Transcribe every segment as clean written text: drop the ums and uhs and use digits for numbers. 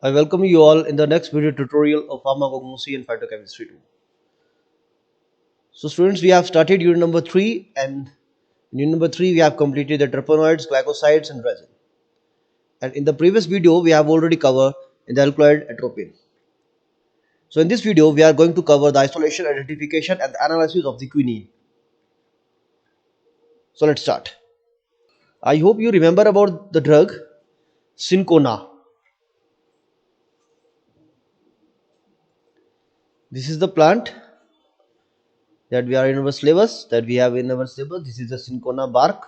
I welcome you all in the next video tutorial of pharmacognosy and phytochemistry 2. So students, we have started unit number 3, and in unit number 3 we have completed the terpenoids, glycosides and resin. And in the previous video we have already covered in the alkaloid atropine. So in this video we are going to cover the isolation, identification and the analysis of the quinine. So let's start. I hope you remember about the drug Syncona. This is the plant that we are in our syllabus, This is the Syncona bark.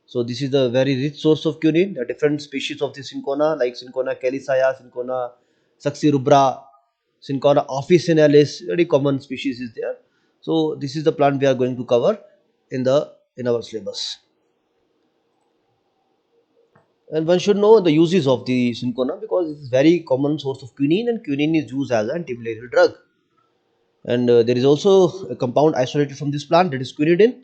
So this is the very rich source of quinine. The different species of the Syncona like Syncona calycia, Syncona succirubra, Syncona officinalis, very common species is there. So this is the plant we are going to cover in our syllabus. And one should know the uses of the Syncona because it is very common source of quinine, and quinine is used as an antimalarial drug. And there is also a compound isolated from this plant, that is quinidine.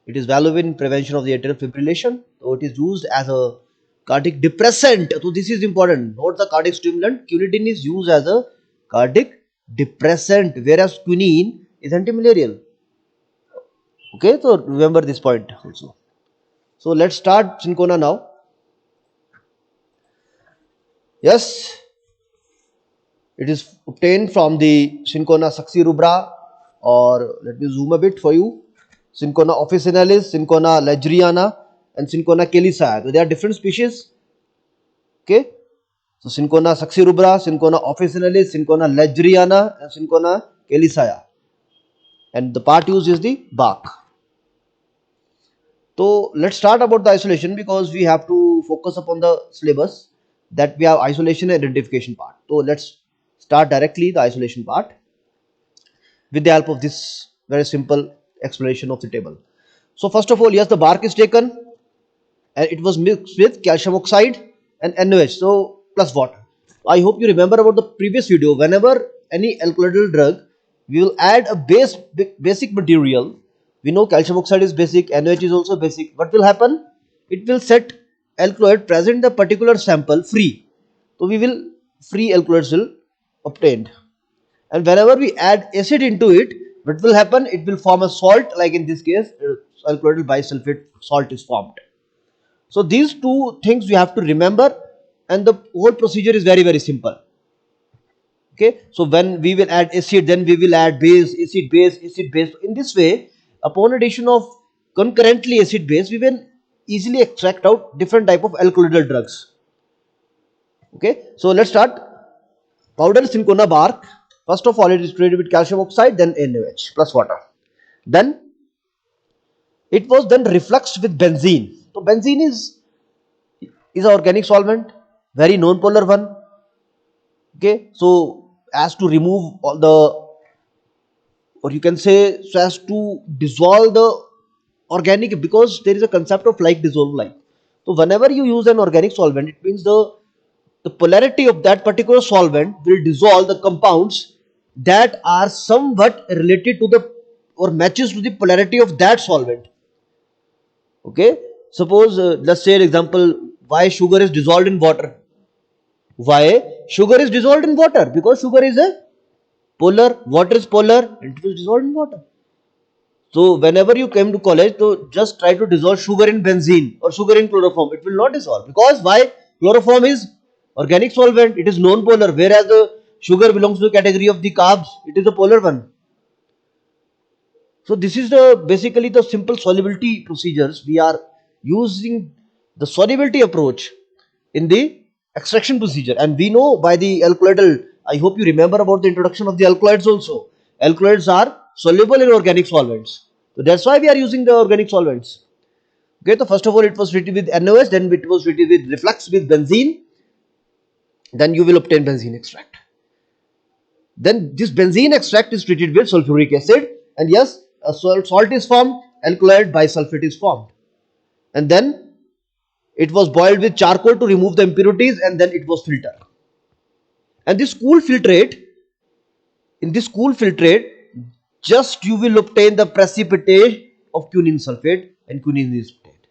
It is valuable in prevention of the atrial fibrillation. So it is used as a cardiac depressant. So this is important. Not the cardiac stimulant. Quinidine is used as a cardiac depressant, whereas quinine is antimalarial. Okay, so remember this point also. So let's start Syncona now. Yes, it is obtained from the Syncona succirubra, or let me zoom a bit for you. Syncona officinalis, Syncona legriana and Syncona calycia. So they are different species. Okay. So Syncona succirubra, Syncona officinalis, Syncona legriana and Syncona calycia. And the part used is the bark. So let's start about the isolation because we have to focus upon the syllabus that we have isolation and identification part. So let's start directly the isolation part with the help of this very simple explanation of the table. So first of all, yes, the bark is taken and it was mixed with calcium oxide and NaOH, so plus water. I hope you remember about the previous video. Whenever any alkaloidal drug, we will add a basic material. We know calcium oxide is basic, NaOH is also basic. What will happen? It will set alkaloid present in the particular sample free. So we will free alkaloids will obtained. And whenever we add acid into it, what will happen? It will form a salt, like in this case alkaloidal bisulfate salt is formed. So these two things you have to remember, and the whole procedure is very simple. Okay, so when we will add acid, then we will add base, acid base, acid base. In this way, upon addition of concurrently acid base, we will easily extract out different type of alkaloidal drugs. Okay, so let's start. Powder Syncona bark. First of all, it is treated with calcium oxide, then NaOH plus water. Then it was then refluxed with benzene. So benzene is an organic solvent, very non-polar one. Okay, so as to remove all the, or you can say so as to dissolve the organic, because there is a concept of like dissolve like. So whenever you use an organic solvent, it means the polarity of that particular solvent will dissolve the compounds that are somewhat related to the or matches to the polarity of that solvent. Okay, suppose let's say example, why sugar is dissolved in water. Why sugar is dissolved in water? Because sugar is a polar, water is polar, and it is dissolved in water. So whenever you came to college, so just try to dissolve sugar in benzene or sugar in chloroform. It will not dissolve, because why? Chloroform is organic solvent, it is non-polar, whereas the sugar belongs to the category of the carbs, it is a polar one. So this is the basically the simple solubility procedures. We are using the solubility approach in the extraction procedure, and we know by the alkaloidal. I hope you remember about the introduction of the alkaloids also. Alkaloids are soluble in organic solvents, so that's why we are using the organic solvents. Okay, so first of all it was treated with NaOH, then it was treated with reflux with benzene, then you will obtain benzene extract. Then this benzene extract is treated with sulfuric acid, and yes, a salt is formed, alkaloid bisulfate is formed, and then it was boiled with charcoal to remove the impurities, and then it was filtered. And this cool filtrate, in this cool filtrate, just you will obtain the precipitate of quinine sulfate, and quinine is obtained.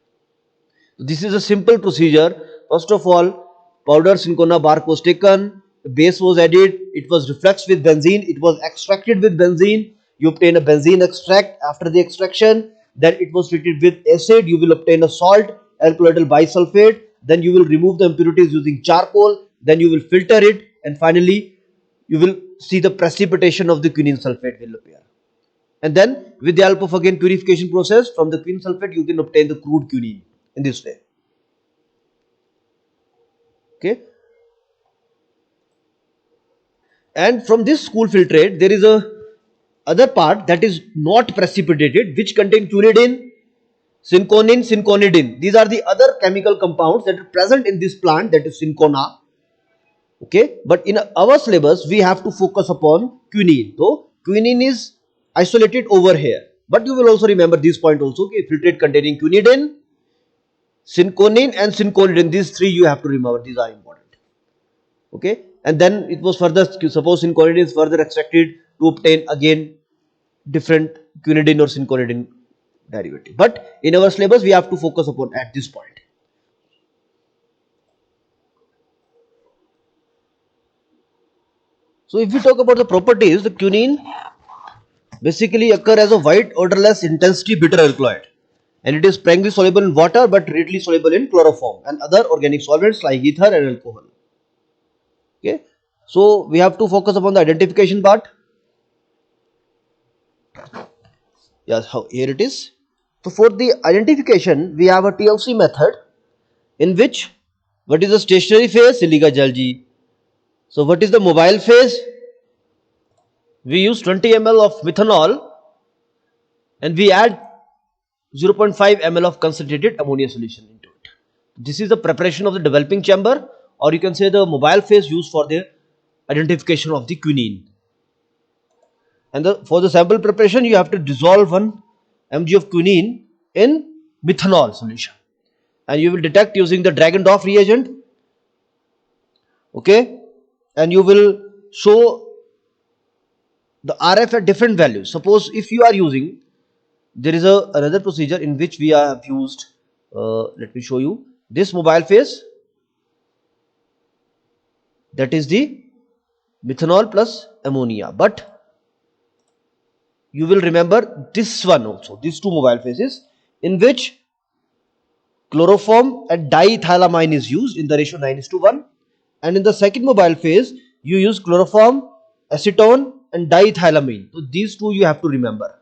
So this is a simple procedure. First of all, powder Syncona bark was taken, the base was added, it was refluxed with benzene, it was extracted with benzene, you obtain a benzene extract. After the extraction, then it was treated with acid, you will obtain a salt, alkylatyl bisulfate. Then you will remove the impurities using charcoal, then you will filter it, and finally you will see the precipitation of the quinine sulfate will appear. And then with the help of again purification process, from the quinine sulfate you can obtain the crude quinine in this way. Okay. And from this school filtrate, there is a other part that is not precipitated, which contain quinidine, cinchonine, cinchonidine. These are the other chemical compounds that are present in this plant, that is cinchona. Okay, but in our syllabus we have to focus upon quinine. So quinine is isolated over here, but you will also remember this point also. Okay, filtrate containing quinidine, cinchonine and cinchonidine. These three you have to remember. These are important. Okay, and then it was further, suppose cinchonidine is further extracted to obtain again different quinidine or cinchonidine derivative. But in our syllabus we have to focus upon at this point. So if we talk about the properties, the quinine basically occur as a white odorless intensity bitter alkaloid, and it is primarily soluble in water but readily soluble in chloroform and other organic solvents like ether and alcohol. Okay, so we have to focus upon the identification part. Yes, here it is. So for the identification we have a TLC method, in which what is the stationary phase? Silica Jalgi. So what is the mobile phase? We use 20 ml of methanol and we add 0.5 ml of concentrated ammonia solution into it. This is the preparation of the developing chamber, or you can say the mobile phase used for the identification of the quinine. And for the sample preparation you have to dissolve 1 mg of quinine in methanol solution, and you will detect using the Dragendorf reagent. Okay, and you will show the RF at different values. Suppose if you are using, there is another procedure in which we have used, let me show you this mobile phase, that is the methanol plus ammonia. But you will remember this one also, these two mobile phases, in which chloroform and diethylamine is used in the ratio 9:1, and in the second mobile phase you use chloroform, acetone and diethylamine. So these two you have to remember.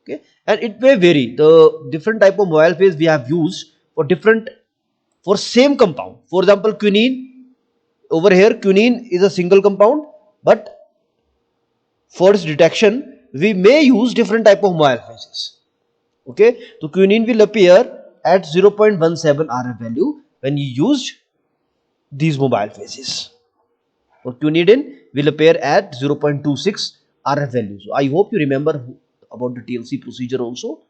Okay, and it may vary, the different type of mobile phase we have used for same compound. For example, quinine, over here quinine is a single compound, but for its detection we may use different type of mobile phases. Okay, so quinine will appear at 0.17 RF value when you use these mobile phases. So quinidine will appear at 0.26 RF value. So I hope you remember about the TLC procedure also.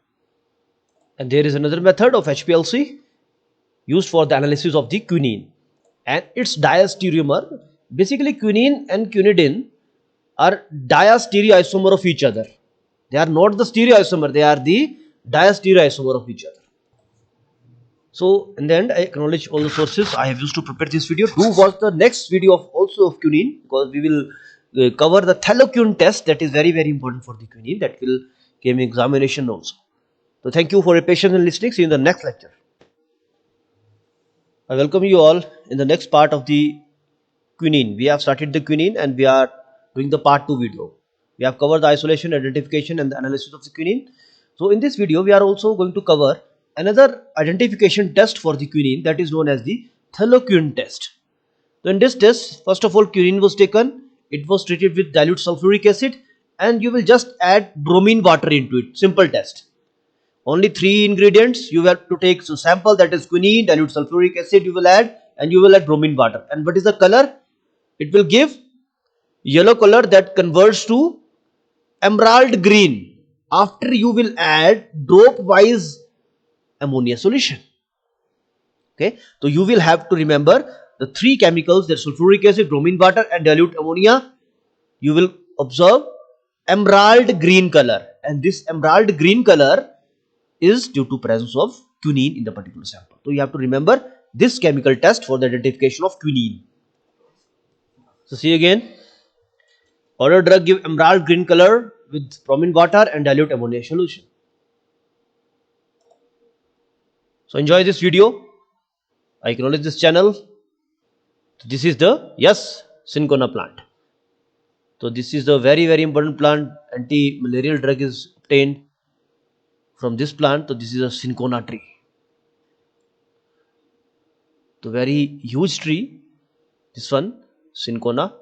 And there is another method of HPLC used for the analysis of the quinine and its diastereomer. Basically quinine and quinidine are diastereoisomer of each other. They are not the stereoisomer, they are the diastereoisomer of each other. So in the end, I acknowledge all the sources I have used to prepare this video. Do watch the next video also of quinine, because we will cover the Thalocune test, that is very important for the quinine, that will come in examination also. So thank you for your patience and listening. See you in the next lecture. I welcome you all in the next part of the quinine. We have started the quinine and we are doing the part 2 video. We have covered the isolation, identification and the analysis of the quinine. So in this video we are also going to cover another identification test for the quinine, that is known as the Thalocune test. So in this test, first of all, quinine was taken, it was treated with dilute sulfuric acid, and you will just add bromine water into it. Simple test. Only 3 ingredients you have to take. So sample, that is quinine, dilute sulfuric acid you will add, and you will add bromine water. And what is the color? It will give yellow color that converts to emerald green after you will add drop wise ammonia solution. Okay, so you will have to remember the 3 chemicals, that sulfuric acid, bromine water and dilute ammonia. You will observe emerald green color, and this emerald green color is due to presence of quinine in the particular sample. So you have to remember this chemical test for the identification of quinine. So see again. Powder drug give emerald green color with bromine water and dilute ammonia solution. So enjoy this video. I acknowledge this channel. So this is the Cinchona plant. So this is the very important plant. Anti-malarial drug is obtained from this plant. So this is a Cinchona tree. So very huge tree. This one, Cinchona.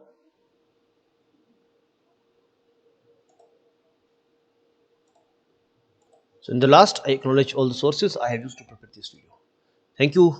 So in the last, I acknowledge all the sources I have used to prepare this video. Thank you